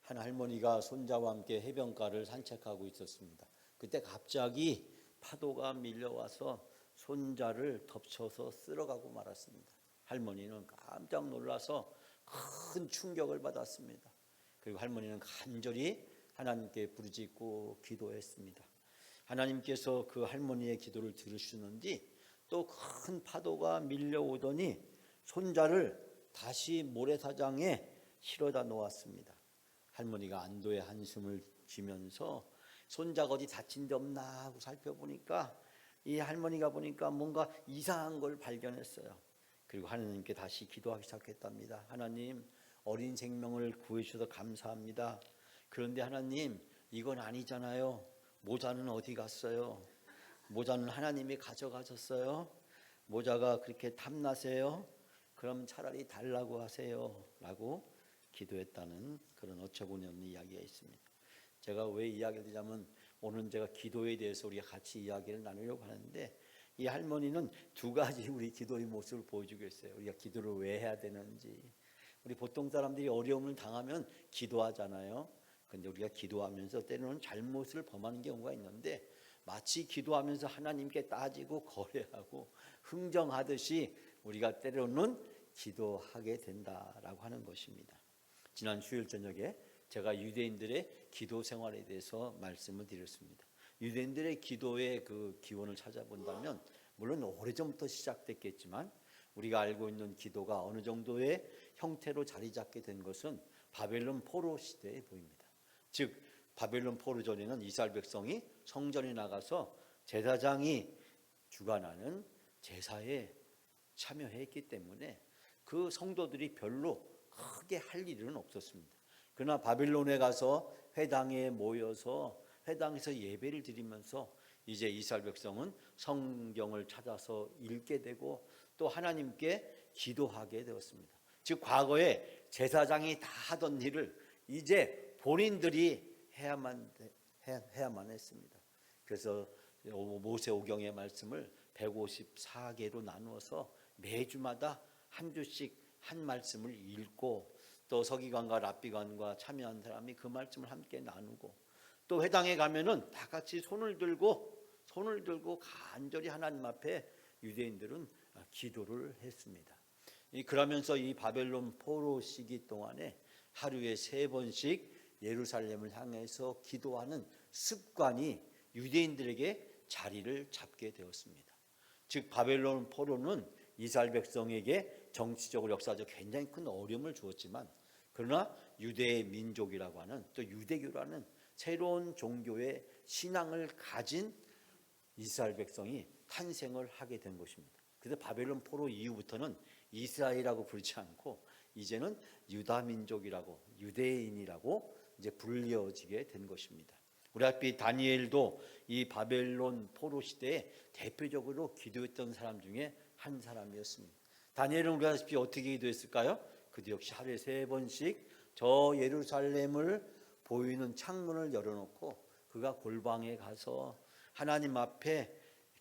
한 할머니가 손자와 함께 해변가를 산책하고 있었습니다. 그때 갑자기 파도가 밀려와서 손자를 덮쳐서 쓸어가고 말았습니다. 할머니는 깜짝 놀라서 큰 충격을 받았습니다. 그리고 할머니는 간절히 하나님께 부르짖고 기도했습니다. 하나님께서 그 할머니의 기도를 들으시는지 또 큰 파도가 밀려오더니 손자를 다시 모래사장에 실어다 놓았습니다. 할머니가 안도의 한숨을 쉬면서 손자가 어디 다친 데 없나 하고 살펴보니까 이 할머니가 보니까 뭔가 이상한 걸 발견했어요. 그리고 하나님께 다시 기도하기 시작했답니다. 하나님, 어린 생명을 구해주셔서 감사합니다. 그런데 하나님, 이건 아니잖아요. 모자는 어디 갔어요? 모자는 하나님이 가져가셨어요. 모자가 그렇게 탐나세요? 그럼 차라리 달라고 하세요 라고 기도했다는 그런 어처구니없는 이야기가 있습니다. 제가 왜 이야기를 드리자면 오늘 제가 기도에 대해서 우리가 같이 이야기를 나누려고 하는데, 이 할머니는 두 가지 우리 기도의 모습을 보여주고 있어요. 우리가 기도를 왜 해야 되는지. 우리 보통 사람들이 어려움을 당하면 기도하잖아요. 근데 우리가 기도하면서 때로는 잘못을 범하는 경우가 있는데, 마치 기도하면서 하나님께 따지고 거래하고 흥정하듯이 우리가 때로는 기도하게 된다라고 하는 것입니다. 지난 수요일 저녁에 제가 유대인들의 기도 생활에 대해서 말씀을 드렸습니다. 유대인들의 기도의 그 기원을 찾아본다면 물론 오래전부터 시작됐겠지만 우리가 알고 있는 기도가 어느 정도의 형태로 자리 잡게 된 것은 바벨론 포로 시대에 보입니다. 즉 바벨론 포로 전에는 이스라엘 백성이 성전에 나가서 제사장이 주관하는 제사에 참여했기 때문에 그 성도들이 별로 크게 할 일은 없었습니다. 그러나 바빌론에 가서 회당에 모여서 회당에서 예배를 드리면서 이제 이스라엘 백성은 성경을 찾아서 읽게 되고 또 하나님께 기도하게 되었습니다. 즉 과거에 제사장이 다 하던 일을 이제 본인들이 해야만 했습니다. 그래서 모세오경의 말씀을 154개로 나누어서 매주마다 한 주씩 한 말씀을 읽고 또 서기관과 랍비관과 참여한 사람이 그 말씀을 함께 나누고 또 회당에 가면은 다 같이 손을 들고 간절히 하나님 앞에 유대인들은 기도를 했습니다. 그러면서 이 바벨론 포로 시기 동안에 하루에 3번씩 예루살렘을 향해서 기도하는 습관이 유대인들에게 자리를 잡게 되었습니다. 즉 바벨론 포로는 이스라엘 백성에게 정치적으로 역사적으로 굉장히 큰 어려움을 주었지만, 그러나 유대 민족이라고 하는 또 유대교라는 새로운 종교의 신앙을 가진 이스라엘 백성이 탄생을 하게 된 것입니다. 그래서 바벨론 포로 이후부터는 이스라엘이라고 부르지 않고 이제는 유다 민족이라고, 유대인이라고 이제 불려지게 된 것입니다. 우리 앞에 다니엘도 이 바벨론 포로 시대에 대표적으로 기도했던 사람 중에 한 사람이었습니다. 다니엘은 우리 아시피 어떻게 기도했을까요? 그도 역시 하루에 3번씩 저 예루살렘을 보이는 창문을 열어놓고 그가 골방에 가서 하나님 앞에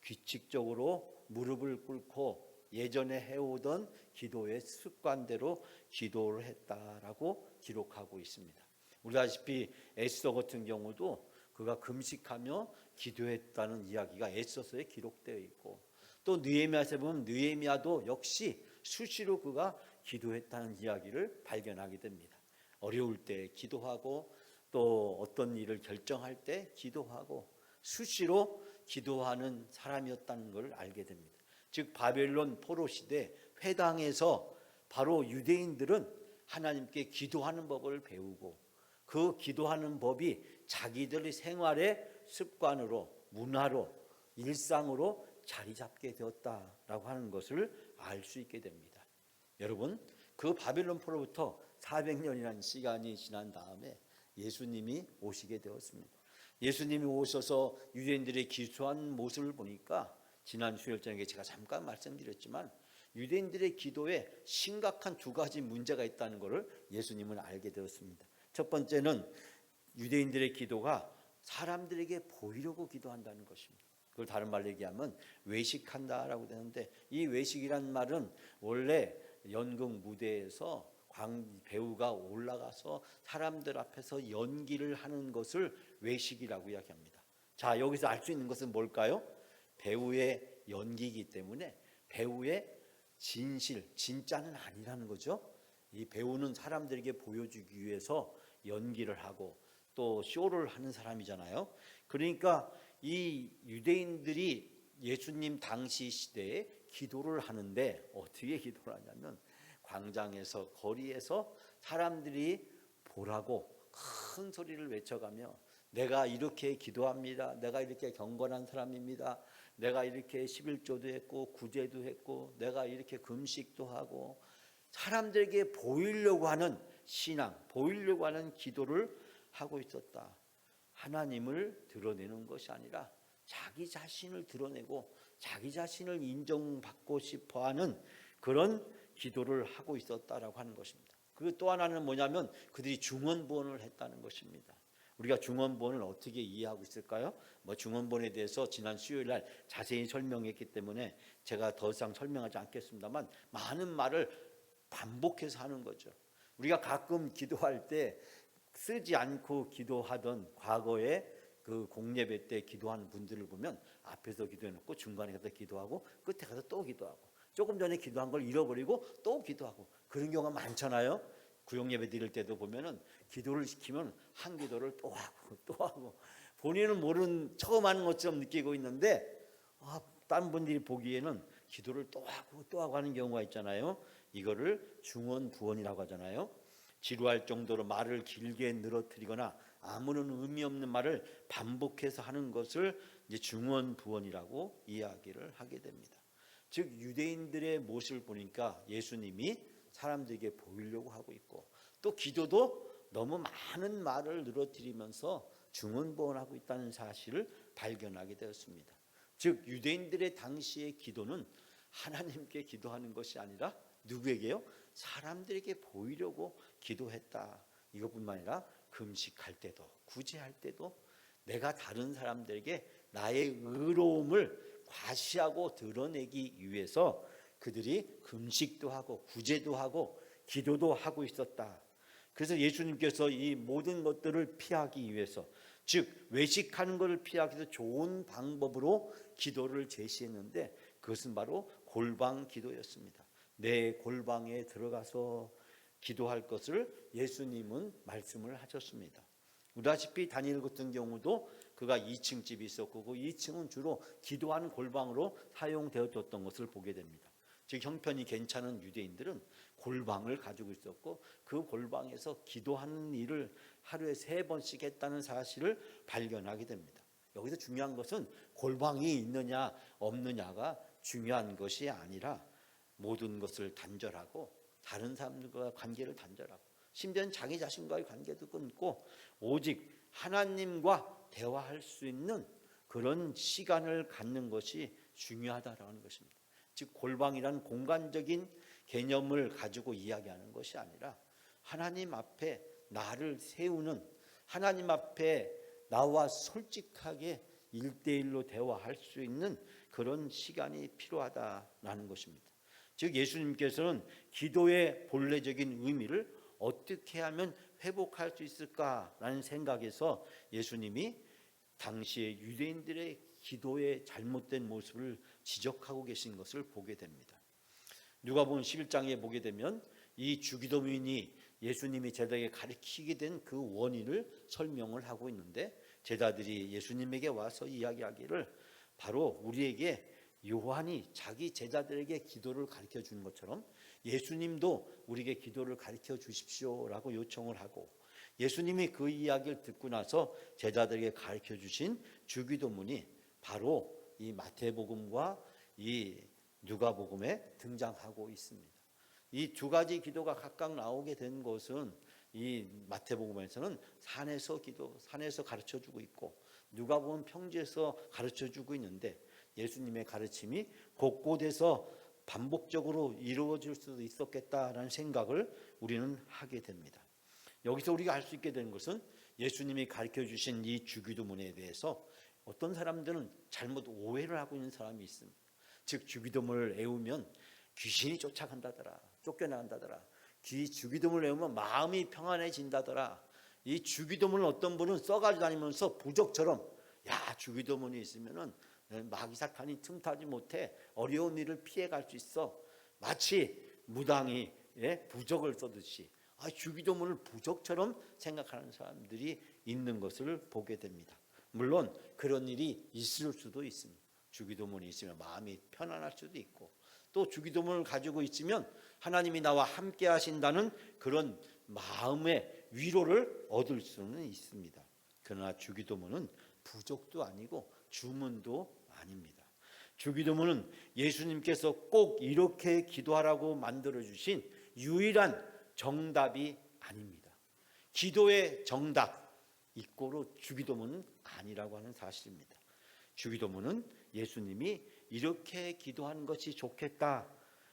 규칙적으로 무릎을 꿇고 예전에 해오던 기도의 습관대로 기도를 했다라고 기록하고 있습니다. 우리 아시피 에스더 같은 경우도 그가 금식하며 기도했다는 이야기가 에스더서에 기록되어 있고, 또 느헤미야서에 보면 느헤미야도 역시 수시로 그가 기도했다는 이야기를 발견하게 됩니다. 어려울 때 기도하고 또 어떤 일을 결정할 때 기도하고 수시로 기도하는 사람이었다는 걸 알게 됩니다. 즉 바벨론 포로 시대 회당에서 바로 유대인들은 하나님께 기도하는 법을 배우고 그 기도하는 법이 자기들의 생활의 습관으로, 문화로, 일상으로 자리 잡게 되었다라고 하는 것을 알 수 있게 됩니다. 여러분, 그 바벨론 포로부터 400년이라는 시간이 지난 다음에 예수님이 오시게 되었습니다. 예수님이 오셔서 유대인들의 기도한 모습을 보니까 지난 수요일 저녁에 제가 잠깐 말씀드렸지만 유대인들의 기도에 심각한 2가지 문제가 있다는 것을 예수님은 알게 되었습니다. 첫 번째는 유대인들의 기도가 사람들에게 보이려고 기도한다는 것입니다. 그걸 다른 말로 얘기하면 외식한다라고 되는데, 이 외식이란 말은 원래 연극 무대에서 배우가 올라가서 사람들 앞에서 연기를 하는 것을 외식이라고 이야기합니다. 자, 여기서 알 수 있는 것은 뭘까요? 배우의 연기이기 때문에 배우의 진짜는 아니라는 거죠. 이 배우는 사람들에게 보여주기 위해서 연기를 하고 또 쇼를 하는 사람이잖아요. 그러니까 이 유대인들이 예수님 당시 시대에 기도를 하는데 어떻게 기도를 하냐면 광장에서 거리에서 사람들이 보라고 큰 소리를 외쳐가며 내가 이렇게 기도합니다. 내가 이렇게 경건한 사람입니다. 내가 이렇게 11조도 했고 구제도 했고 내가 이렇게 금식도 하고 사람들에게 보이려고 하는 신앙, 보이려고 하는 기도를 하고 있었다. 하나님을 드러내는 것이 아니라 자기 자신을 드러내고 자기 자신을 인정받고 싶어하는 그런 기도를 하고 있었다라고 하는 것입니다. 그리고 또 하나는 뭐냐면 그들이 중언부언을 했다는 것입니다. 우리가 중언부언을 어떻게 이해하고 있을까요? 중언부언에 대해서 지난 수요일 날 자세히 설명했기 때문에 제가 더 이상 설명하지 않겠습니다만 많은 말을 반복해서 하는 거죠. 우리가 가끔 기도할 때 쓰지 않고 기도하던 과거에 그 공예배 때 기도하는 분들을 보면 앞에서 기도해놓고 중간에 가서 기도하고 끝에 가서 또 기도하고 조금 전에 기도한 걸 잃어버리고 또 기도하고 그런 경우가 많잖아요. 구역예배 드릴 때도 보면은 기도를 시키면 한 기도를 또 하고 또 하고 본인은 모르는 처음 하는 것처럼 느끼고 있는데 다른 분들이 보기에는 기도를 또 하고 하는 경우가 있잖아요. 이거를 중언부언이라고 하잖아요. 지루할 정도로 말을 길게 늘어뜨리거나 아무런 의미 없는 말을 반복해서 하는 것을 이제 중언부언이라고 이야기를 하게 됩니다. 즉 유대인들의 모습을 보니까 예수님이 사람들에게 보이려고 하고 있고 또 기도도 너무 많은 말을 늘어뜨리면서 중언부언하고 있다는 사실을 발견하게 되었습니다. 즉 유대인들의 당시의 기도는 하나님께 기도하는 것이 아니라 누구에게요? 사람들에게 보이려고 기도했다. 이것뿐만 아니라 금식할 때도 구제할 때도 내가 다른 사람들에게 나의 의로움을 과시하고 드러내기 위해서 그들이 금식도 하고 구제도 하고 기도도 하고 있었다. 그래서 예수님께서 이 모든 것들을 피하기 위해서 즉 외식하는 것을 피하기 위해서 좋은 방법으로 기도를 제시했는데 그것은 바로 골방 기도였습니다. 내 골방에 들어가서 기도할 것을 예수님은 말씀을 하셨습니다. 우리다시피 다니엘 같은 경우도 그가 2층 집이 있었고 그 2층은 주로 기도하는 골방으로 사용되어졌던 것을 보게 됩니다. 즉 형편이 괜찮은 유대인들은 골방을 가지고 있었고 그 골방에서 기도하는 일을 하루에 3번씩 했다는 사실을 발견하게 됩니다. 여기서 중요한 것은 골방이 있느냐 없느냐가 중요한 것이 아니라 모든 것을 단절하고 다른 사람들과 관계를 단절하고 심지어는 자기 자신과의 관계도 끊고 오직 하나님과 대화할 수 있는 그런 시간을 갖는 것이 중요하다라는 것입니다. 즉 골방이란 공간적인 개념을 가지고 이야기하는 것이 아니라 하나님 앞에 나를 세우는 하나님 앞에 나와 솔직하게 1대1로 대화할 수 있는 그런 시간이 필요하다라는 것입니다. 즉 예수님께서는 기도의 본래적인 의미를 어떻게 하면 회복할 수 있을까라는 생각에서 예수님이 당시의 유대인들의 기도의 잘못된 모습을 지적하고 계신 것을 보게 됩니다. 누가복음 11장에 보게 되면 이 주기도민이 예수님이 제자에게 가르치게 된 그 원인을 설명을 하고 있는데 제자들이 예수님에게 와서 이야기하기를 바로 우리에게 요한이 자기 제자들에게 기도를 가르쳐 주는 것처럼 예수님도 우리에게 기도를 가르쳐 주십시오라고 요청을 하고 예수님이 그 이야기를 듣고 나서 제자들에게 가르쳐 주신 주기도문이 바로 이 마태복음과 이 누가복음에 등장하고 있습니다. 이 두 가지 기도가 각각 나오게 된 것은 이 마태복음에서는 산에서 가르쳐 주고 있고 누가복음 평지에서 가르쳐 주고 있는데 예수님의 가르침이 곳곳에서 반복적으로 이루어질 수도 있었겠다라는 생각을 우리는 하게 됩니다. 여기서 우리가 알 수 있게 되는 것은 예수님이 가르쳐 주신 이 주기도문에 대해서 어떤 사람들은 잘못 오해를 하고 있는 사람이 있습니다. 즉 주기도문을 외우면 귀신이 쫓아간다더라, 쫓겨나간다더라, 주기도문을 외우면 마음이 평안해진다더라. 이 주기도문을 어떤 분은 써가지고 다니면서 부적처럼, 야, 주기도문이 있으면은 마귀 사탄이 틈타지 못해 어려운 일을 피해갈 수 있어. 마치 무당이 부적을 써듯이 주기도문을 부적처럼 생각하는 사람들이 있는 것을 보게 됩니다. 물론 그런 일이 있을 수도 있습니다. 주기도문이 있으면 마음이 편안할 수도 있고, 또 주기도문을 가지고 있으면 하나님이 나와 함께 하신다는 그런 마음의 위로를 얻을 수는 있습니다. 그러나 주기도문은 부적도 아니고 주문도 아닙니다. 주기도문은 예수님께서 꼭 이렇게 기도하라고 만들어주신 유일한 정답이 아닙니다. 기도의 정답 이꼬로 주기도문은 아니라고 하는 사실입니다. 주기도문은 예수님이 이렇게 기도하는 것이 좋겠다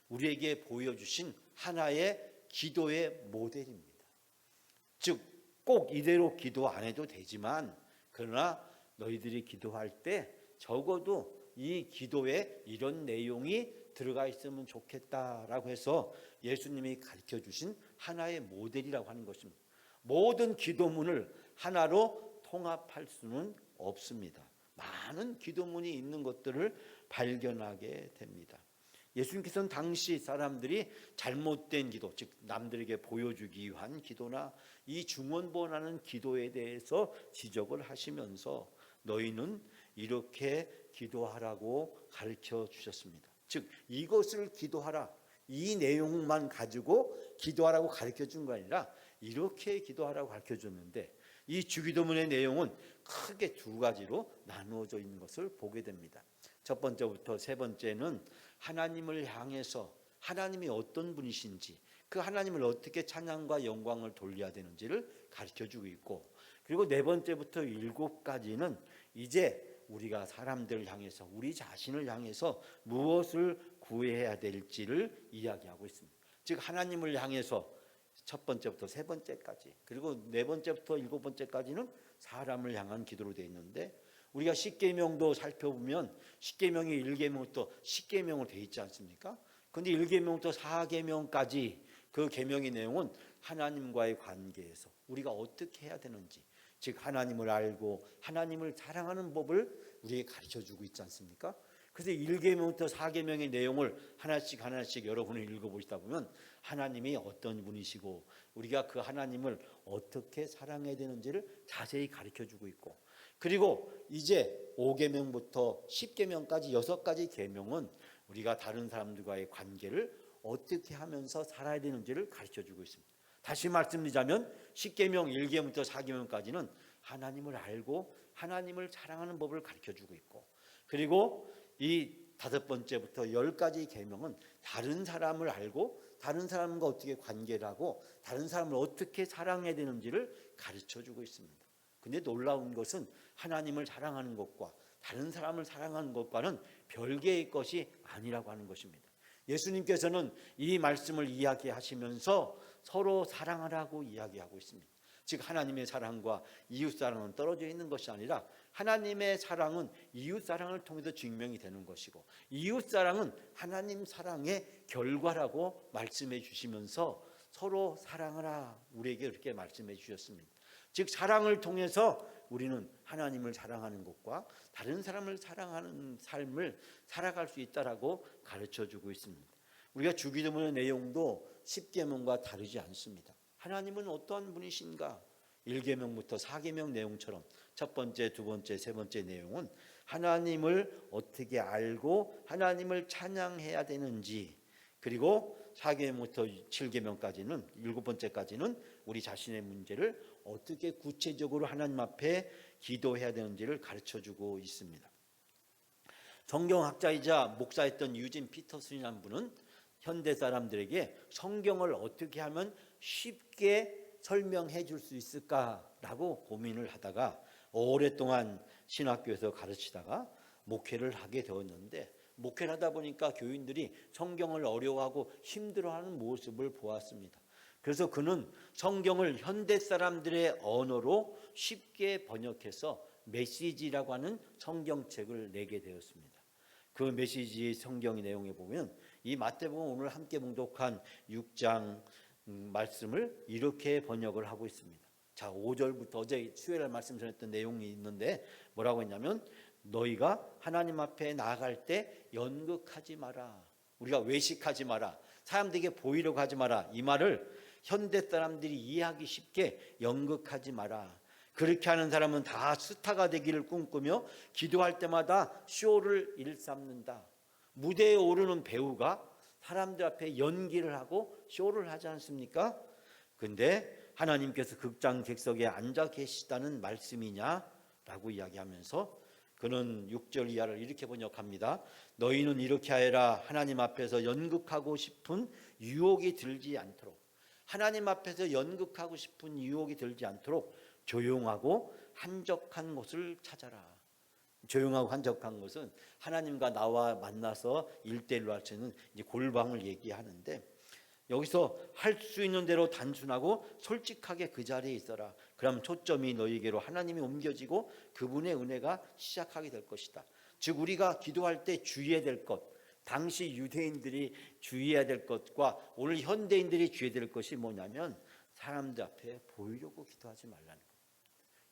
우리에게 보여주신 하나의 기도의 모델입니다. 즉, 꼭 이대로 기도 안 해도 되지만, 그러나 너희들이 기도할 때 적어도 이 기도에 이런 내용이 들어가 있으면 좋겠다라고 해서 예수님이 가르쳐 주신 하나의 모델이라고 하는 것입니다. 모든 기도문을 하나로 통합할 수는 없습니다. 많은 기도문이 있는 것들을 발견하게 됩니다. 예수님께서는 당시 사람들이 잘못된 기도, 즉 남들에게 보여주기 위한 기도나 이 중언부언하는 기도에 대해서 지적을 하시면서 너희는 이렇게 기도하라고 가르쳐 주셨습니다. 즉 이것을 기도하라, 이 내용만 가지고 기도하라고 가르쳐 준 거 아니라 이렇게 기도하라고 가르쳐 줬는데, 이 주기도문의 내용은 크게 두 가지로 나누어져 있는 것을 보게 됩니다. 첫 번째부터 세 번째는 하나님을 향해서 하나님이 어떤 분이신지, 그 하나님을 어떻게 찬양과 영광을 돌려야 되는지를 가르쳐주고 있고, 그리고 네 번째부터 7가지는 이제 우리가 사람들을 향해서, 우리 자신을 향해서 무엇을 구해야 될지를 이야기하고 있습니다. 즉 하나님을 향해서 첫 번째부터 세 번째까지, 그리고 네 번째부터 7번째까지는 사람을 향한 기도로 되어 있는데, 우리가 십계명도 살펴보면 십계명이 1계명부터 10계명으로 되어 있지 않습니까? 그런데 1계명부터 4계명까지 그 계명의 내용은 하나님과의 관계에서 우리가 어떻게 해야 되는지, 즉 하나님을 알고 하나님을 사랑하는 법을 우리에게 가르쳐주고 있지 않습니까? 그래서 1계명부터 4계명의 내용을 하나씩 여러분이 읽어보시다 보면 하나님이 어떤 분이시고 우리가 그 하나님을 어떻게 사랑해야 되는지를 자세히 가르쳐주고 있고, 그리고 이제 5계명부터 10계명까지 6가지 계명은 우리가 다른 사람들과의 관계를 어떻게 하면서 살아야 되는지를 가르쳐주고 있습니다. 다시 말씀드리자면 10계명 1계명부터 4계명까지는 하나님을 알고 하나님을 사랑하는 법을 가르쳐주고 있고, 그리고 이 5번째부터 10가지 계명은 다른 사람을 알고 다른 사람과 어떻게 관계를 하고 다른 사람을 어떻게 사랑해야 되는지를 가르쳐주고 있습니다. 근데 놀라운 것은 하나님을 사랑하는 것과 다른 사람을 사랑하는 것과는 별개의 것이 아니라고 하는 것입니다. 예수님께서는 이 말씀을 이야기하시면서 서로 사랑하라고 이야기하고 있습니다. 즉 하나님의 사랑과 이웃 사랑은 떨어져 있는 것이 아니라 하나님의 사랑은 이웃 사랑을 통해서 증명이 되는 것이고, 이웃 사랑은 하나님 사랑의 결과라고 말씀해 주시면서 서로 사랑하라 우리에게 그렇게 말씀해 주셨습니다. 즉 사랑을 통해서 우리는 하나님을 사랑하는 것과 다른 사람을 사랑하는 삶을 살아갈 수 있다라고 가르쳐주고 있습니다. 우리가 주기도문의 내용도 10계명과 다르지 않습니다. 하나님은 어떠한 분이신가? 1계명부터 4계명 내용처럼 첫 번째, 두 번째, 세 번째 내용은 하나님을 어떻게 알고 하나님을 찬양해야 되는지, 그리고 4계명부터 7계명까지는 7번째까지는 우리 자신의 문제를 어떻게 구체적으로 하나님 앞에 기도해야 되는지를 가르쳐주고 있습니다. 성경학자이자 목사였던 유진 피터슨이라는 분은 현대 사람들에게 성경을 어떻게 하면 쉽게 설명해 줄 수 있을까라고 고민을 하다가 오랫동안 신학교에서 가르치다가 목회를 하게 되었는데, 목회를 하다 보니까 교인들이 성경을 어려워하고 힘들어하는 모습을 보았습니다. 그래서 그는 성경을 현대 사람들의 언어로 쉽게 번역해서 메시지라고 하는 성경책을 내게 되었습니다. 그 메시지의 성경 내용에 보면 이 마태복음 오늘 함께 봉독한 6장 말씀을 이렇게 번역을 하고 있습니다. 자, 5절부터 어제 수요일날 말씀 전했던 내용이 있는데 뭐라고 했냐면 너희가 하나님 앞에 나아갈 때 연극하지 마라. 우리가 외식하지 마라. 사람들에게 보이려고 하지 마라. 이 말을 현대 사람들이 이해하기 쉽게 연극하지 마라. 그렇게 하는 사람은 다 스타가 되기를 꿈꾸며 기도할 때마다 쇼를 일삼는다. 무대에 오르는 배우가 사람들 앞에 연기를 하고 쇼를 하지 않습니까? 근데 하나님께서 극장 객석에 앉아 계시다는 말씀이냐라고 이야기하면서 그는 6절 이하를 이렇게 번역합니다. 너희는 이렇게 하여라. 하나님 앞에서 연극하고 싶은 유혹이 들지 않도록, 하나님 앞에서 연극하고 싶은 유혹이 들지 않도록 조용하고 한적한 곳을 찾아라. 조용하고 한적한 곳은 하나님과 나와 만나서 1대1로 할 수 있는 이제 골방을 얘기하는데, 여기서 할 수 있는 대로 단순하고 솔직하게 그 자리에 있어라. 그럼 초점이 너희에게로 하나님이 옮겨지고 그분의 은혜가 시작하게 될 것이다. 즉 우리가 기도할 때 주의해야 될 것, 당시 유대인들이 주의해야 될 것과 오늘 현대인들이 주의해야 될 것이 뭐냐면 사람들 앞에 보이려고 기도하지 말라는 것.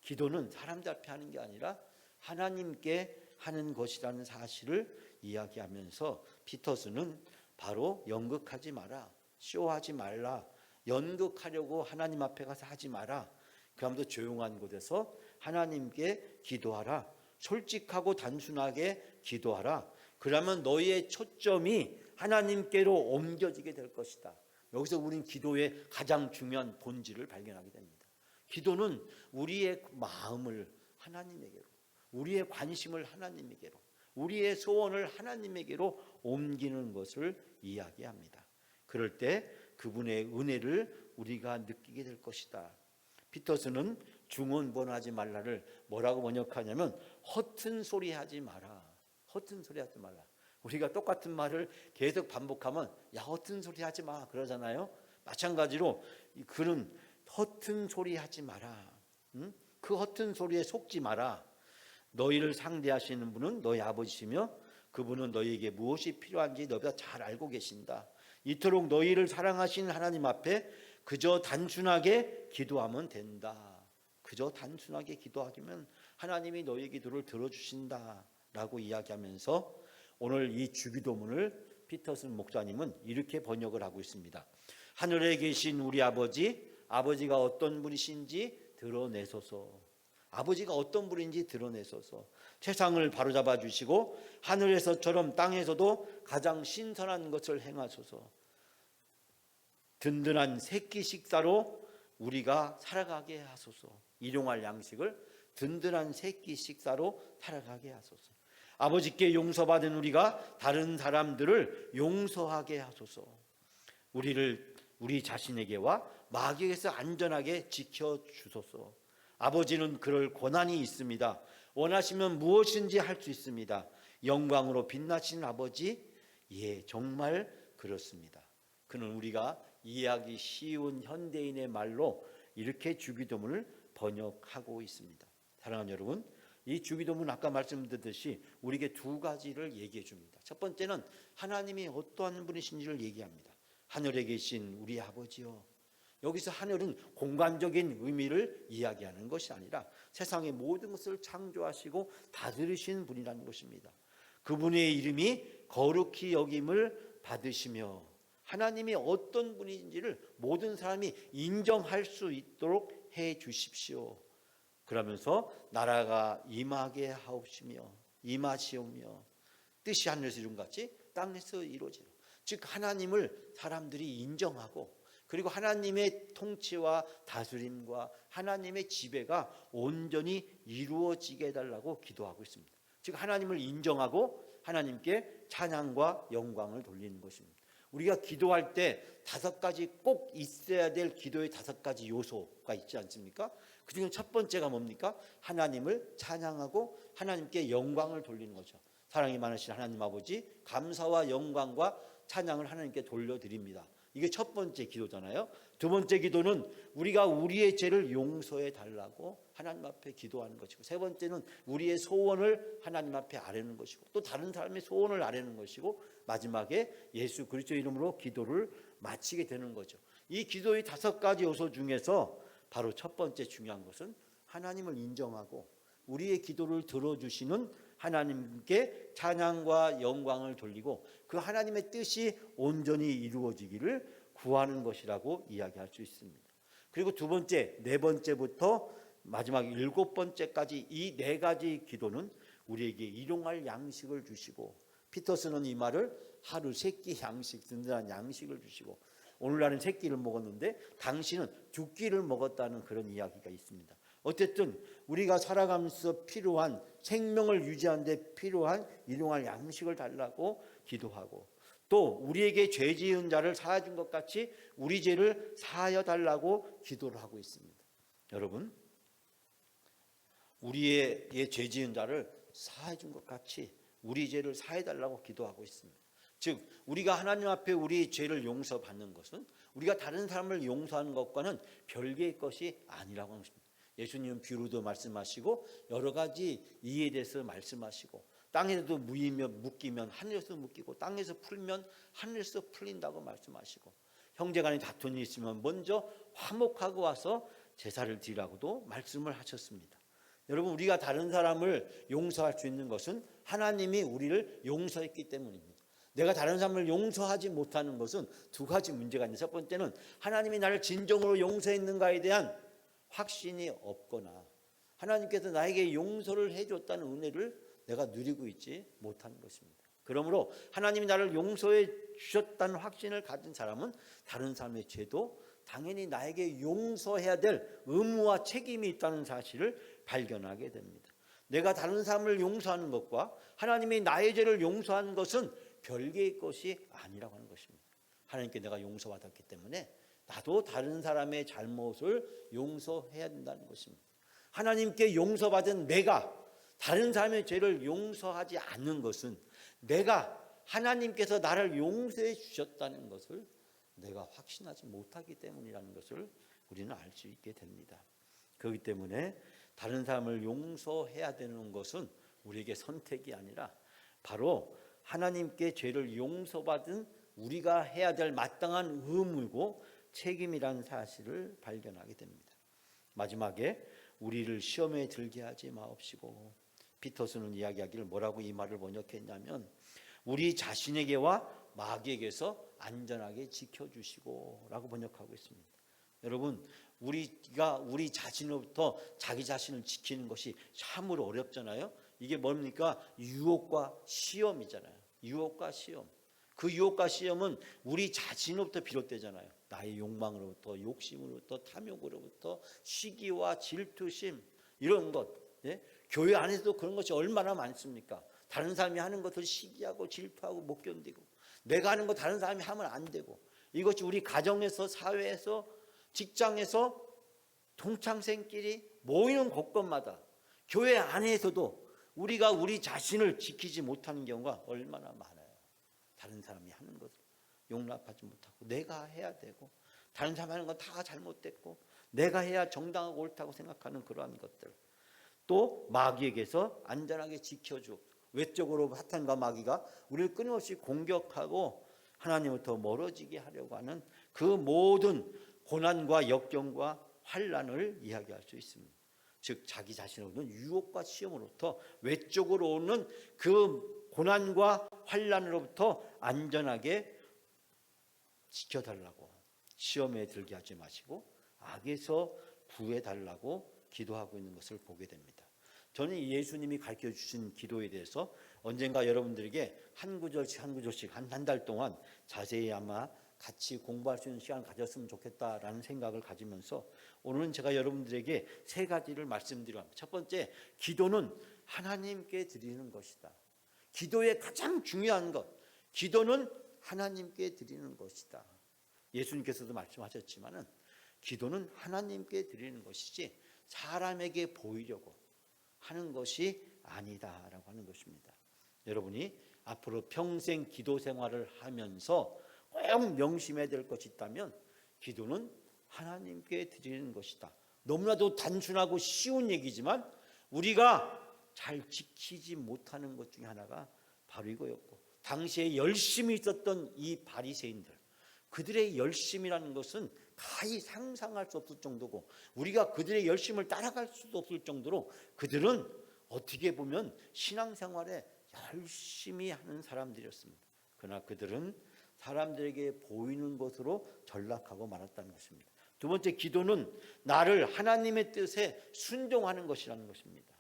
기도는 사람들 앞에 하는 게 아니라 하나님께 하는 것이라는 사실을 이야기하면서 피터스는 바로 연극하지 마라, 쇼하지 말라, 연극하려고 하나님 앞에 가서 하지 마라. 그러면서 조용한 곳에서 하나님께 기도하라. 솔직하고 단순하게 기도하라. 그러면 너희의 초점이 하나님께로 옮겨지게 될 것이다. 여기서 우리는 기도의 가장 중요한 본질을 발견하게 됩니다. 기도는 우리의 마음을 하나님에게로, 우리의 관심을 하나님에게로, 우리의 소원을 하나님에게로 옮기는 것을 이야기합니다. 그럴 때 그분의 은혜를 우리가 느끼게 될 것이다. 피터스는 중언번하지 말라를 뭐라고 번역하냐면 허튼 소리 하지 마라. 허튼 소리 하지 말라. 우리가 똑같은 말을 계속 반복하면 야 허튼 소리 하지 마 그러잖아요. 마찬가지로 그는 허튼 소리 하지 마라. 그 허튼 소리에 속지 마라. 너희를 상대하시는 분은 너희 아버지시며 그분은 너희에게 무엇이 필요한지 너희보다 잘 알고 계신다. 이토록 너희를 사랑하신 하나님 앞에 그저 단순하게 기도하면 된다. 그저 단순하게 기도하면 하나님이 너희 기도를 들어주신다 라고 이야기하면서 오늘 이 주기도문을 피터슨 목사님은 이렇게 번역을 하고 있습니다. 하늘에 계신 우리 아버지가 어떤 분이신지 드러내소서. 아버지가 어떤 분인지 드러내소서. 세상을 바로잡아 주시고 하늘에서처럼 땅에서도 가장 신선한 것을 행하소서. 든든한 새끼 식사로 우리가 살아가게 하소서. 일용할 양식을 든든한 새끼 식사로 살아가게 하소서. 아버지께 용서받은 우리가 다른 사람들을 용서하게 하소서. 우리 자신에게와 마귀에게서 안전하게 지켜주소서. 아버지는 그럴 권한이 있습니다. 원하시면 무엇인지 할 수 있습니다. 영광으로 빛나신 아버지, 예, 정말 그렇습니다. 그는 우리가 이해하기 쉬운 현대인의 말로 이렇게 주기도문을 번역하고 있습니다. 사랑하는 여러분, 이 주기도문 아까 말씀드렸듯이 우리에게 두 가지를 얘기해 줍니다. 첫 번째는 하나님이 어떠한 분이신지를 얘기합니다. 하늘에 계신 우리 아버지요. 여기서 하늘은 공간적인 의미를 이야기하는 것이 아니라 세상의 모든 것을 창조하시고 다스리신 분이라는 것입니다. 그분의 이름이 거룩히 여김을 받으시며 하나님이 어떤 분인지를 모든 사람이 인정할 수 있도록 해 주십시오. 그러면서 나라가 임하게 하옵시며 임하시오며 뜻이 하늘에서 이룬같이 땅에서 이루어지라. 즉 하나님을 사람들이 인정하고 그리고 하나님의 통치와 다스림과 하나님의 지배가 온전히 이루어지게 해달라고 기도하고 있습니다. 즉 하나님을 인정하고 하나님께 찬양과 영광을 돌리는 것입니다. 우리가 기도할 때 5가지 꼭 있어야 될 기도의 5가지 요소가 있지 않습니까? 그중에 첫 번째가 뭡니까? 하나님을 찬양하고 하나님께 영광을 돌리는 거죠. 사랑이 많으신 하나님 아버지, 감사와 영광과 찬양을 하나님께 돌려드립니다. 이게 첫 번째 기도잖아요. 두 번째 기도는 우리가 우리의 죄를 용서해 달라고 하나님 앞에 기도하는 것이고, 세 번째는 우리의 소원을 하나님 앞에 아뢰는 것이고, 또 다른 사람의 소원을 아뢰는 것이고, 마지막에 예수 그리스도 이름으로 기도를 마치게 되는 거죠. 이 기도의 5가지 요소 중에서 바로 첫 번째 중요한 것은 하나님을 인정하고 우리의 기도를 들어주시는 하나님께 찬양과 영광을 돌리고 그 하나님의 뜻이 온전히 이루어지기를 구하는 것이라고 이야기할 수 있습니다. 그리고 두 번째, 네 번째부터 마지막 7번째까지 이 4가지 기도는 우리에게 일용할 양식을 주시고, 피터스는 이 말을 하루 3끼 양식, 든든한 양식을 주시고, 오늘날은 3끼를 먹었는데 당신은 2끼를 먹었다는 그런 이야기가 있습니다. 어쨌든 우리가 살아가면서 필요한, 생명을 유지하는 데 필요한 일용할 양식을 달라고 기도하고, 또 우리에게 죄 지은 자를 사하여 준 것 같이 우리 죄를 사하여 달라고 기도를 하고 있습니다. 여러분, 우리의 죄 지은 자를 사하여 준 것 같이 우리 죄를 사해 달라고 기도하고 있습니다. 즉 우리가 하나님 앞에 우리 죄를 용서받는 것은 우리가 다른 사람을 용서하는 것과는 별개의 것이 아니라고 하는 것입니다. 예수님은 비유로도 말씀하시고 여러 가지 이에 대해서 말씀하시고, 땅에서도 묶이면 하늘에서 묶이고 땅에서 풀면 하늘에서 풀린다고 말씀하시고, 형제간에 다툼이 있으면 먼저 화목하고 와서 제사를 드리라고도 말씀을 하셨습니다. 여러분, 우리가 다른 사람을 용서할 수 있는 것은 하나님이 우리를 용서했기 때문입니다. 내가 다른 사람을 용서하지 못하는 것은 2가지 문제가 있는데, 첫 번째는 하나님이 나를 진정으로 용서했는가에 대한 확신이 없거나 하나님께서 나에게 용서를 해줬다는 은혜를 내가 누리고 있지 못하는 것입니다. 그러므로 하나님이 나를 용서해 주셨다는 확신을 가진 사람은 다른 사람의 죄도 당연히 나에게 용서해야 될 의무와 책임이 있다는 사실을 발견하게 됩니다. 내가 다른 사람을 용서하는 것과 하나님이 나의 죄를 용서하는 것은 별개의 것이 아니라고 하는 것입니다. 하나님께 내가 용서받았기 때문에 나도 다른 사람의 잘못을 용서해야 된다는 것입니다. 하나님께 용서받은 내가 다른 사람의 죄를 용서하지 않는 것은 내가 하나님께서 나를 용서해 주셨다는 것을 내가 확신하지 못하기 때문이라는 것을 우리는 알 수 있게 됩니다. 그렇기 때문에 다른 사람을 용서해야 되는 것은 우리에게 선택이 아니라 바로 하나님께 죄를 용서받은 우리가 해야 될 마땅한 의무고 책임이라는 사실을 발견하게 됩니다. 마지막에 우리를 시험에 들게 하지 마옵시고, 피터스는 이야기하기를 뭐라고 이 말을 번역했냐면 우리 자신에게와 마귀에게서 안전하게 지켜주시고 라고 번역하고 있습니다. 여러분, 우리가 우리 자신으로부터 자기 자신을 지키는 것이 참으로 어렵잖아요. 이게 뭡니까? 유혹과 시험이잖아요. 유혹과 시험. 그 유혹과 시험은 우리 자신으로부터 비롯되잖아요. 나의 욕망으로부터, 욕심으로부터, 탐욕으로부터, 시기와 질투심, 이런 것. 예? 교회 안에서도 그런 것이 얼마나 많습니까? 다른 사람이 하는 것을 시기하고 질투하고 못 견디고, 내가 하는 거 다른 사람이 하면 안 되고, 이것이 우리 가정에서, 사회에서, 직장에서, 동창생끼리 모이는 곳곳마다, 교회 안에서도 우리가 우리 자신을 지키지 못하는 경우가 얼마나 많아요. 다른 사람이 하는 것을 용납하지 못하고 내가 해야 되고, 다른 사람이 하는 건 다 잘못됐고 내가 해야 정당하고 옳다고 생각하는 그러한 것들, 또 마귀에게서 안전하게 지켜줘. 외적으로 사탄과 마귀가 우리를 끊임없이 공격하고 하나님부터 멀어지게 하려고 하는 그 모든 고난과 역경과 환난을 이야기할 수 있습니다. 즉 자기 자신으로는 유혹과 시험으로부터, 외적으로 오는 그 고난과 환난으로부터 안전하게 지켜달라고, 시험에 들게 하지 마시고 악에서 구해달라고 기도하고 있는 것을 보게 됩니다. 저는 예수님이 가르쳐 주신 기도에 대해서 언젠가 여러분들에게 한 구절씩 한 구절씩 한 달 동안 자세히 아마 같이 공부할 수 있는 시간을 가졌으면 좋겠다라는 생각을 가지면서 오늘은 제가 여러분들에게 3가지를 말씀드리려 합니다. 첫 번째, 기도는 하나님께 드리는 것이다. 기도의 가장 중요한 것, 기도는 하나님께 드리는 것이다. 예수님께서도 말씀하셨지만은 기도는 하나님께 드리는 것이지 사람에게 보이려고 하는 것이 아니다라고 하는 것입니다. 여러분이 앞으로 평생 기도 생활을 하면서 꼭 명심해야 될 것이 있다면 기도는 하나님께 드리는 것이다. 너무나도 단순하고 쉬운 얘기지만 우리가 잘 지키지 못하는 것 중에 하나가 바로 이거였고, 당시에 열심히 있었던 이 바리새인들, 그들의 열심이라는 것은 가히 상상할 수 없을 정도고 우리가 그들의 열심을 따라갈 수도 없을 정도로 그들은 어떻게 보면 신앙생활에 열심히 하는 사람들이었습니다. 그러나 그들은 사람들에게 보이는 것으로 전락하고 말았다는 것입니다. 두 번째, 기도는 나를 하나님의 뜻에 순종하는 것이라는 것입니다.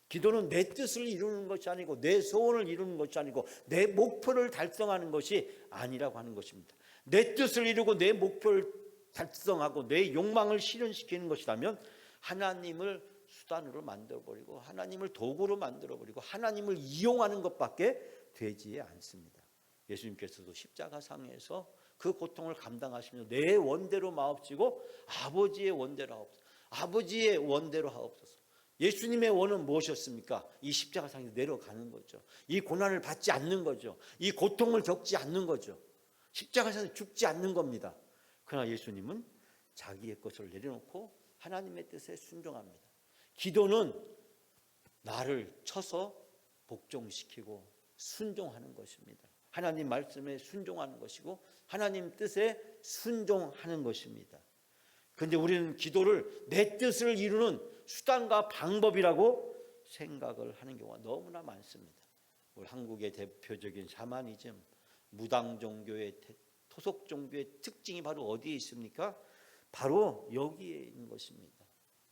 기도는 내 뜻을 이루는 것이 아니고 내 소원을 이루는 것이 아니고 내 목표를 달성하는 것이 아니라고 하는 것입니다. 내 뜻을 이루고 내 목표를 달성하고 내 욕망을 실현시키는 것이라면 하나님을 수단으로 만들어버리고 하나님을 도구로 만들어버리고 하나님을 이용하는 것밖에 되지 않습니다. 예수님께서도 십자가상에서 그 고통을 감당하시며 내 원대로 마옵시고 아버지의 원대로 하옵소서. 아버지의 원대로 하옵소서. 예수님의 원은 무엇이었습니까? 이 십자가상에서 내려가는 거죠. 이 고난을 받지 않는 거죠. 이 고통을 겪지 않는 거죠. 십자가상에서 죽지 않는 겁니다. 그러나 예수님은 자기의 것을 내려놓고 하나님의 뜻에 순종합니다. 기도는 나를 쳐서 복종시키고 순종하는 것입니다. 하나님 말씀에 순종하는 것이고 하나님 뜻에 순종하는 것입니다. 그런데 우리는 기도를 내 뜻을 이루는 수단과 방법이라고 생각을 하는 경우가 너무나 많습니다. 우리 한국의 대표적인 샤머니즘, 무당 종교의 토속 종교의 특징이 바로 어디에 있습니까? 바로 여기에 있는 것입니다.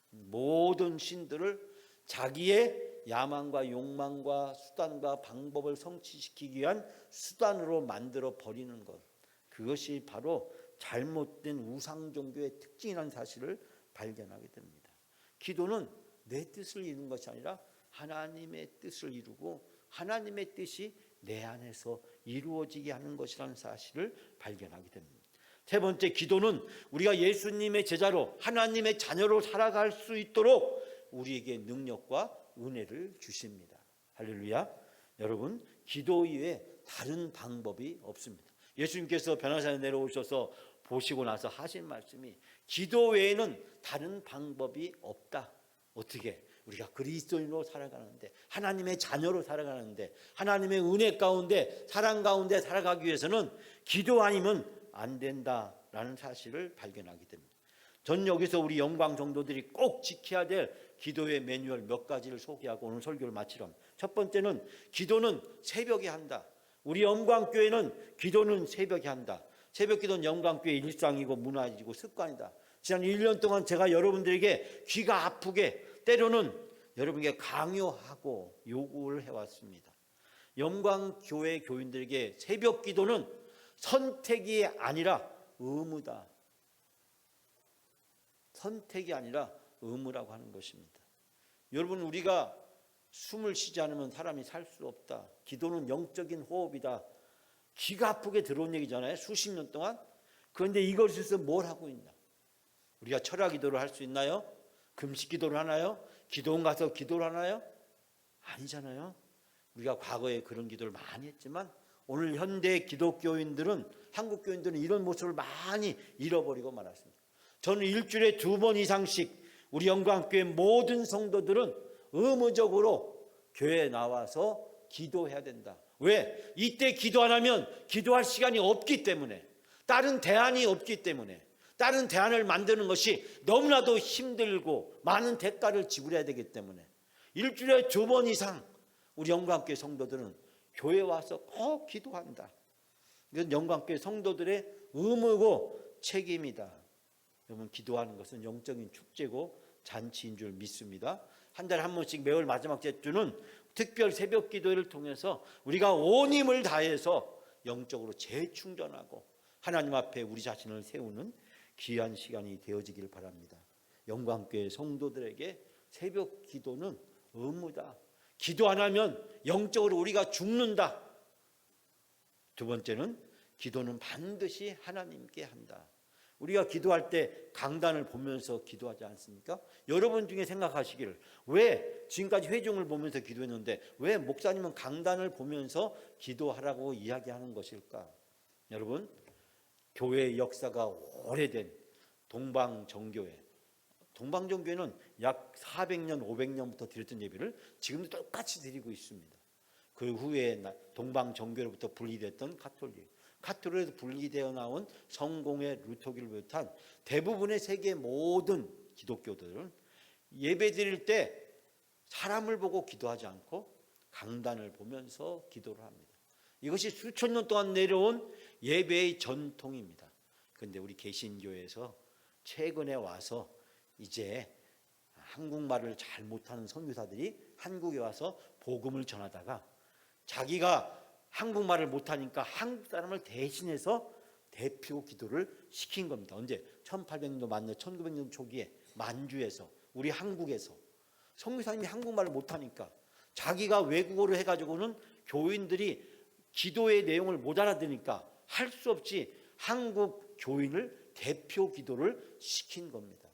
모든 신들을 자기의 야망과 욕망과 수단과 방법을 성취시키기 위한 수단으로 만들어 버리는 것, 그것이 바로 잘못된 우상 종교의 특징이라는 사실을 발견하게 됩니다. 기도는 내 뜻을 이루는 것이 아니라 하나님의 뜻을 이루고 하나님의 뜻이 내 안에서 이루어지게 하는 것이라는 사실을 발견하게 됩니다. 세 번째, 기도는 우리가 예수님의 제자로 하나님의 자녀로 살아갈 수 있도록 우리에게 능력과 은혜를 주십니다. 할렐루야. 여러분, 기도 이외에 다른 방법이 없습니다. 예수님께서 변화산에 내려오셔서 보시고 나서 하신 말씀이 기도 외에는 다른 방법이 없다. 어떻게? 우리가 그리스도인으로 살아가는데, 하나님의 자녀로 살아가는데, 하나님의 은혜 가운데, 사랑 가운데 살아가기 위해서는 기도 아니면 안 된다라는 사실을 발견하게 됩니다. 전 여기서 우리 영광 성도들이 꼭 지켜야 될 기도의 매뉴얼 몇 가지를 소개하고 오늘 설교를 마치렴. 첫 번째는 기도는 새벽에 한다. 우리 영광교회는 기도는 새벽에 한다. 새벽 기도는 영광교회의 일상이고 문화이고 습관이다. 지난 1년 동안 제가 여러분들에게 귀가 아프게 때로는 여러분에게 강요하고 요구를 해왔습니다. 영광교회 교인들에게 새벽 기도는 선택이 아니라 의무다. 선택이 아니라 의무라고 하는 것입니다. 여러분, 우리가 숨을 쉬지 않으면 사람이 살 수 없다. 기도는 영적인 호흡이다. 귀가 아프게 들어온 얘기잖아요. 수십 년 동안. 그런데 이것에서 뭘 하고 있나? 우리가 철학 기도를 할 수 있나요? 금식 기도를 하나요? 기도원 가서 기도를 하나요? 아니잖아요. 우리가 과거에 그런 기도를 많이 했지만 오늘 현대 기독교인들은, 한국 교인들은 이런 모습을 많이 잃어버리고 말았습니다. 저는 일주일에 2번 이상씩 우리 영광교회 모든 성도들은 의무적으로 교회에 나와서 기도해야 된다. 왜? 이때 기도 안 하면 기도할 시간이 없기 때문에, 다른 대안이 없기 때문에, 다른 대안을 만드는 것이 너무나도 힘들고 많은 대가를 지불해야 되기 때문에 일주일에 2번 이상 우리 영광교회 성도들은 교회에 와서 꼭 기도한다. 이건 영광교회 성도들의 의무고 책임이다. 여러분, 기도하는 것은 영적인 축제고 잔치인 줄 믿습니다. 한 달에 한 번씩 매월 마지막 주는 특별 새벽 기도회를 통해서 우리가 온 힘을 다해서 영적으로 재충전하고 하나님 앞에 우리 자신을 세우는 귀한 시간이 되어지길 바랍니다. 영광교회 성도들에게 새벽 기도는 의무다. 기도 안 하면 영적으로 우리가 죽는다. 두 번째는 기도는 반드시 하나님께 한다. 우리가 기도할 때 강단을 보면서 기도하지 않습니까? 여러분 중에 생각하시기를, 왜 지금까지 회중을 보면서 기도했는데 왜 목사님은 강단을 보면서 기도하라고 이야기하는 것일까? 여러분, 교회의 역사가 오래된 동방정교회, 동방정교회는 약 400년, 500년부터 드렸던 예배를 지금도 똑같이 드리고 있습니다. 그 후에 동방정교회로부터 분리됐던 카톨릭에서 분리되어 나온 성공회 루터기를 비롯한 대부분의 세계 모든 기독교들은 예배 드릴 때 사람을 보고 기도하지 않고 강단을 보면서 기도를 합니다. 이것이 수천 년 동안 내려온 예배의 전통입니다. 그런데 우리 개신교에서 최근에 와서 이제 한국말을 잘 못하는 선교사들이 한국에 와서 복음을 전하다가 자기가 한국말을 못하니까 한국 사람을 대신해서 대표 기도를 시킨 겁니다. 언제? 1800년도 말에 1900년 초기에 만주에서 우리 한국에서 선교사님이 한국말을 못하니까 자기가 외국어로 해가지고는 교인들이 기도의 내용을 못 알아들으니까 할 수 없이 한국 교인을 대표 기도를 시킨 겁니다.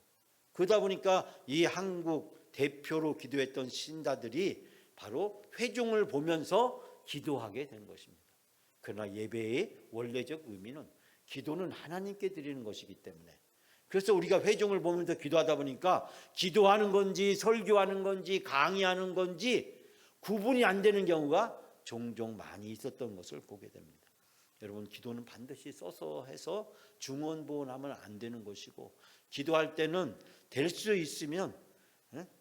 그러다 보니까 이 한국 대표로 기도했던 신자들이 바로 회중을 보면서 기도하게 된 것입니다. 그러나 예배의 원래적 의미는 기도는 하나님께 드리는 것이기 때문에, 그래서 우리가 회중을 보면서 기도하다 보니까 기도하는 건지 설교하는 건지 강의하는 건지 구분이 안 되는 경우가 종종 많이 있었던 것을 보게 됩니다. 여러분, 기도는 반드시 써서 해서 중언부언하면 안 되는 것이고, 기도할 때는 될 수 있으면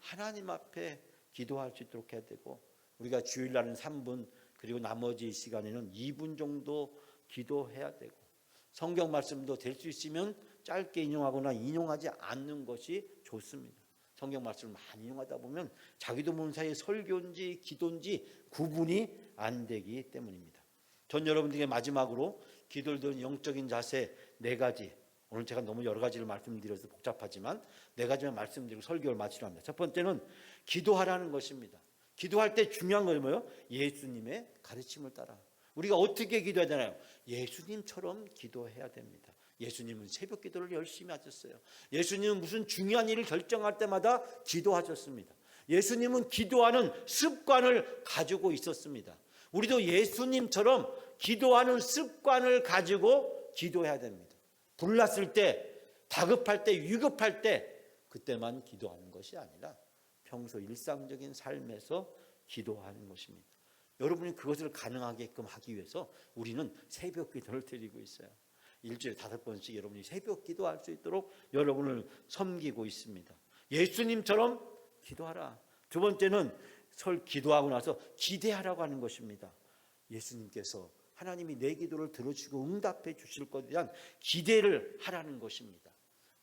하나님 앞에 기도할 수 있도록 해야 되고, 우리가 주일날은 3분 그리고 나머지 시간에는 2분 정도 기도해야 되고, 성경 말씀도 될 수 있으면 짧게 인용하거나 인용하지 않는 것이 좋습니다. 성경 말씀을 많이 인용하다 보면 자기도 모르는 사이에 설교인지 기도인지 구분이 안 되기 때문입니다. 전 여러분들에게 마지막으로 기도를 드는 영적인 자세 4가지, 오늘 제가 너무 여러 가지를 말씀드려서 복잡하지만 4가지만 말씀드리고 설교를 마치려 합니다. 첫 번째는 기도하라는 것입니다. 기도할 때 중요한 건 뭐예요? 예수님의 가르침을 따라. 우리가 어떻게 기도해야 되나요? 예수님처럼 기도해야 됩니다. 예수님은 새벽 기도를 열심히 하셨어요. 예수님은 무슨 중요한 일을 결정할 때마다 기도하셨습니다. 예수님은 기도하는 습관을 가지고 있었습니다. 우리도 예수님처럼 기도하는 습관을 가지고 기도해야 됩니다. 불났을 때, 다급할 때, 위급할 때 그때만 기도하는 것이 아니라 평소 일상적인 삶에서 기도하는 것입니다. 여러분이 그것을 가능하게끔 하기 위해서 우리는 새벽 기도를 드리고 있어요. 일주일에 5번씩 여러분이 새벽 기도할 수 있도록 여러분을 섬기고 있습니다. 예수님처럼 기도하라. 두 번째는 기도하고 나서 기대하라고 하는 것입니다. 예수님께서 하나님이 내 기도를 들어주시고 응답해 주실 것에 대한 기대를 하라는 것입니다.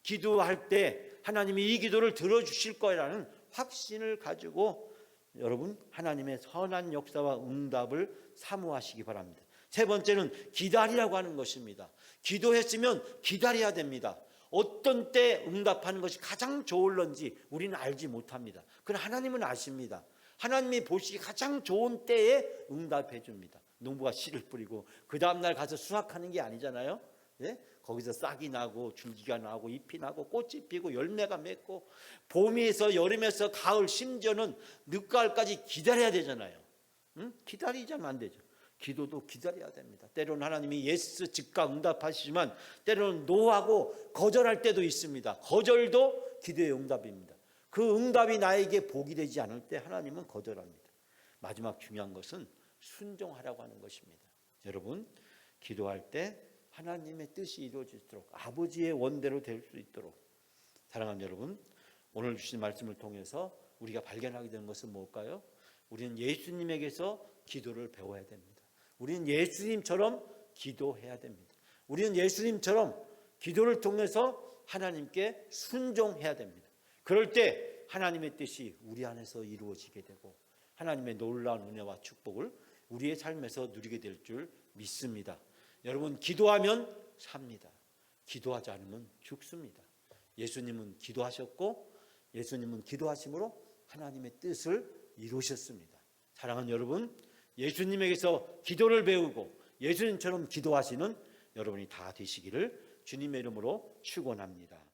기도할 때 하나님이 이 기도를 들어주실 거라는 확신을 가지고 여러분 하나님의 선한 역사와 응답을 사모하시기 바랍니다. 세 번째는 기다리라고 하는 것입니다. 기도했으면 기다려야 됩니다. 어떤 때 응답하는 것이 가장 좋을런지 우리는 알지 못합니다. 그러나 하나님은 아십니다. 하나님이 보시기 가장 좋은 때에 응답해 줍니다. 농부가 씨를 뿌리고 그 다음날 가서 수확하는 게 아니잖아요. 예? 거기서 싹이 나고 줄기가 나고 잎이 나고 꽃이 피고 열매가 맺고 봄에서 여름에서 가을 심지어는 늦가을까지 기다려야 되잖아요. 기다리자면 안 되죠. 기도도 기다려야 됩니다. 때로는 하나님이 예스 즉각 응답하시지만 때로는 노하고 거절할 때도 있습니다. 거절도 기도의 응답입니다. 그 응답이 나에게 복이 되지 않을 때 하나님은 거절합니다. 마지막 중요한 것은 순종하라고 하는 것입니다. 여러분, 기도할 때 하나님의 뜻이 이루어지도록 아버지의 원대로 될 수 있도록, 사랑하는 여러분, 오늘 주신 말씀을 통해서 우리가 발견하게 되는 것은 뭘까요? 우리는 예수님에게서 기도를 배워야 됩니다. 우리는 예수님처럼 기도해야 됩니다. 우리는 예수님처럼 기도를 통해서 하나님께 순종해야 됩니다. 그럴 때 하나님의 뜻이 우리 안에서 이루어지게 되고 하나님의 놀라운 은혜와 축복을 우리의 삶에서 누리게 될 줄 믿습니다. 여러분, 기도하면 삽니다. 기도하지 않으면 죽습니다. 예수님은 기도하셨고 예수님은 기도하심으로 하나님의 뜻을 이루셨습니다. 사랑하는 여러분, 예수님에게서 기도를 배우고 예수님처럼 기도하시는 여러분이 다 되시기를 주님의 이름으로 축원합니다.